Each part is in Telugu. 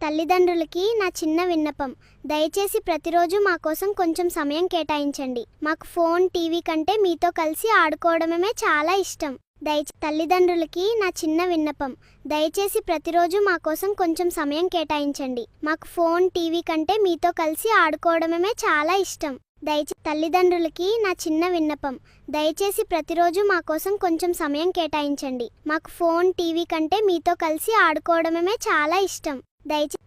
తల్లిదండ్రులకి నా చిన్న విన్నపం. దయచేసి ప్రతిరోజు మా కోసం కొంచెం సమయం కేటాయించండి. మాకు ఫోన్, టీవీ కంటే మీతో కలిసి ఆడుకోవడమే చాలా ఇష్టం. తల్లిదండ్రులకి నా చిన్న విన్నపం. దయచేసి ప్రతిరోజు మా కోసం కొంచెం సమయం కేటాయించండి. మాకు ఫోన్, టీవీ కంటే మీతో కలిసి ఆడుకోవడమే చాలా ఇష్టం. తల్లిదండ్రులకి నా చిన్న విన్నపం. దయచేసి ప్రతిరోజు మా కోసం కొంచెం సమయం కేటాయించండి. మాకు ఫోన్, టీవీ కంటే మీతో కలిసి ఆడుకోవడమే చాలా ఇష్టం.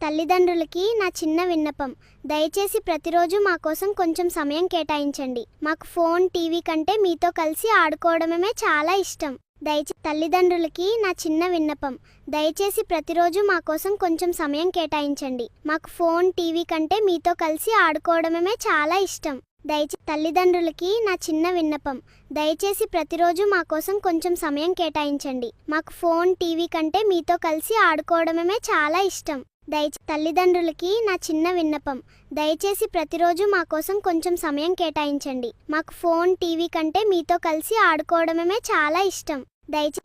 తల్లిదండ్రులకి నా చిన్న విన్నపం. దయచేసి ప్రతిరోజు మా కోసం కొంచెం సమయం కేటాయించండి. మాకు ఫోన్, టీవీ కంటే మీతో కలిసి ఆడుకోవడమే చాలా ఇష్టం. తల్లిదండ్రులకి నా చిన్న విన్నపం. దయచేసి ప్రతిరోజు మా కోసం కొంచెం సమయం కేటాయించండి. మాకు ఫోన్, టీవీ కంటే మీతో కలిసి ఆడుకోవడమే చాలా ఇష్టం. తల్లిదండ్రులకి నా చిన్న విన్నపం. దయచేసి ప్రతిరోజు మా కోసం కొంచెం సమయం కేటాయించండి. మాకు ఫోన్, టీవీ కంటే మీతో కలిసి ఆడుకోవడమే చాలా ఇష్టం. తల్లిదండ్రులకి నా చిన్న విన్నపం. దయచేసి ప్రతిరోజు మా కోసం కొంచెం సమయం కేటాయించండి. మాకు ఫోన్, టీవీ కంటే మీతో కలిసి ఆడుకోవడమే చాలా ఇష్టం.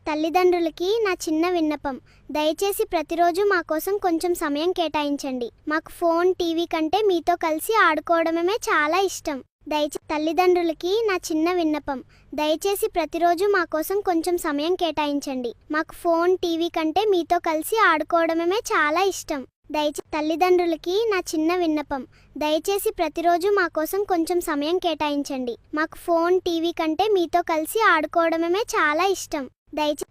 తల్లిదండ్రులకి నా చిన్న విన్నపం. దయచేసి ప్రతిరోజు మా కోసం కొంచెం సమయం కేటాయించండి. మాకు ఫోన్, టీవీ కంటే మీతో కలిసి ఆడుకోవడమే చాలా ఇష్టం. తల్లిదండ్రులకి నా చిన్న విన్నపం. దయచేసి ప్రతిరోజు మా కోసం కొంచెం సమయం కేటాయించండి. మాకు ఫోన్, టీవీ కంటే మీతో కలిసి ఆడుకోవడమే చాలా ఇష్టం. తల్లిదండ్రులకి నా చిన్న విన్నపం. దయచేసి ప్రతిరోజు మా కోసం కొంచెం సమయం కేటాయించండి. మాకు ఫోన్, టీవీ కంటే మీతో కలిసి ఆడుకోవడమే చాలా ఇష్టం.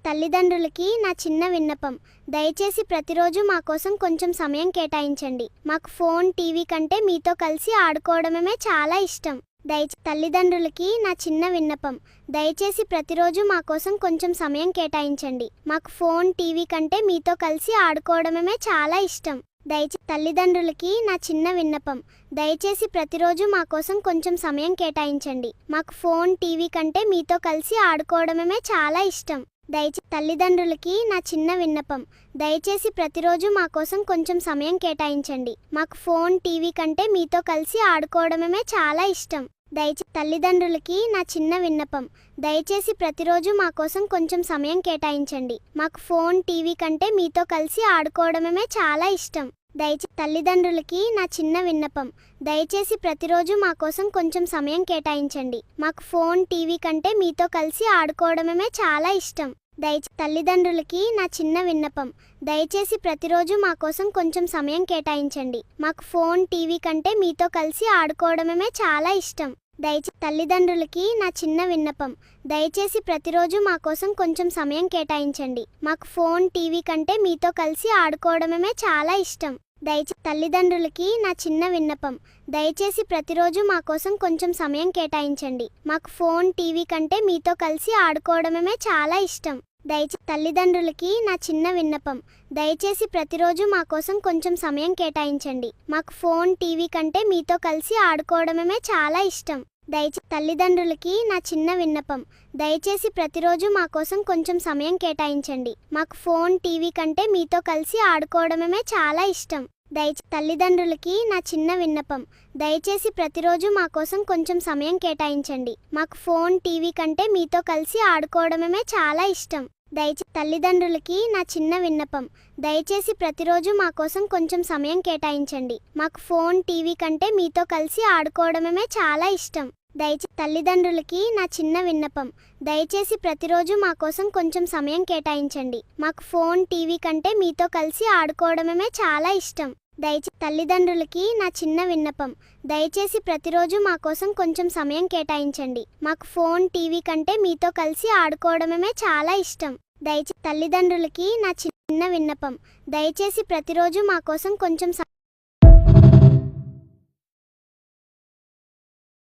తల్లిదండ్రులకి నా చిన్న విన్నపం. దయచేసి ప్రతిరోజు మా కోసం కొంచెం సమయం కేటాయించండి. మాకు ఫోన్, టీవీ కంటే మీతో కలిసి ఆడుకోవడమే చాలా ఇష్టం. తల్లిదండ్రులకి నా చిన్న విన్నపం. దయచేసి ప్రతిరోజు మా కోసం కొంచెం సమయం కేటాయించండి. మాకు ఫోన్, టీవీ కంటే మీతో కలిసి ఆడుకోవడమే చాలా ఇష్టం. తల్లిదండ్రులకి నా చిన్న విన్నపం. దయచేసి ప్రతిరోజు మా కోసం కొంచెం సమయం కేటాయించండి. మాకు ఫోన్, టీవీ కంటే మీతో కలిసి ఆడుకోవడమే చాలా ఇష్టం. తల్లిదండ్రులకి నా చిన్న విన్నపం. దయచేసి ప్రతిరోజు మా కోసం కొంచెం సమయం కేటాయించండి. మాకు ఫోన్, టీవీ కంటే మీతో కలిసి ఆడుకోవడమే చాలా ఇష్టం. తల్లిదండ్రులకి నా చిన్న విన్నపం. దయచేసి ప్రతిరోజు మా కోసం కొంచెం సమయం కేటాయించండి. మాకు ఫోన్, టీవీ కంటే మీతో కలిసి ఆడుకోవడమే చాలా ఇష్టం. తల్లిదండ్రులకి నా చిన్న విన్నపం. దయచేసి ప్రతిరోజు మా కోసం కొంచెం సమయం కేటాయించండి. మాకు ఫోన్, టీవీ కంటే మీతో కలిసి ఆడుకోవడమే చాలా ఇష్టం. తల్లిదండ్రులకి నా చిన్న విన్నపం. దయచేసి ప్రతిరోజు మా కోసం కొంచెం సమయం కేటాయించండి. మాకు ఫోన్, టీవీ కంటే మీతో కలిసి ఆడుకోవడమే చాలా ఇష్టం. తల్లిదండ్రులకి నా చిన్న విన్నపం. దయచేసి ప్రతిరోజు మా కోసం కొంచెం సమయం కేటాయించండి. మాకు ఫోన్, టీవీ కంటే మీతో కలిసి ఆడుకోవడమే చాలా ఇష్టం. తల్లిదండ్రులకి నా చిన్న విన్నపం. దయచేసి ప్రతిరోజు మా కోసం కొంచెం సమయం కేటాయించండి. మాకు ఫోన్, టీవీ కంటే మీతో కలిసి ఆడుకోవడమే చాలా ఇష్టం. తల్లిదండ్రులకి నా చిన్న విన్నపం. దయచేసి ప్రతిరోజు మా కోసం కొంచెం సమయం కేటాయించండి. మాకు ఫోన్, టీవీ కంటే మీతో కలిసి ఆడుకోవడమే చాలా ఇష్టం. తల్లిదండ్రులకి నా చిన్న విన్నపం. దయచేసి ప్రతిరోజు మా కోసం కొంచెం సమయం కేటాయించండి. మాకు ఫోన్, టీవీ కంటే మీతో కలిసి ఆడుకోవడమే చాలా ఇష్టం. తల్లిదండ్రులకి నా చిన్న విన్నపం. దయచేసి ప్రతిరోజు మా కోసం కొంచెం సమయం కేటాయించండి. మాకు ఫోన్, టీవీ కంటే మీతో కలిసి ఆడుకోవడమే చాలా ఇష్టం. తల్లిదండ్రులకి నా చిన్న విన్నపం. దయచేసి ప్రతిరోజు మా కోసం కొంచెం సమయం కేటాయించండి. మాకు ఫోన్, టీవీ కంటే మీతో కలిసి ఆడుకోవడమే చాలా ఇష్టం. తల్లిదండ్రులకి నా చిన్న విన్నపం. దయచేసి ప్రతిరోజు మా కోసం కొంచెం సమయం కేటాయించండి. మాకు ఫోన్, టీవీ కంటే మీతో కలిసి ఆడుకోవడమే చాలా ఇష్టం. తల్లిదండ్రులకి నా చిన్న విన్నపం. దయచేసి ప్రతిరోజు మా కోసం కొంచెం సమయం కేటాయించండి. మాకు ఫోన్, టీవీ కంటే మీతో కలిసి ఆడుకోవడమే చాలా ఇష్టం. తల్లిదండ్రులకి నా చిన్న విన్నపం. దయచేసి ప్రతిరోజు మా కోసం కొంచెం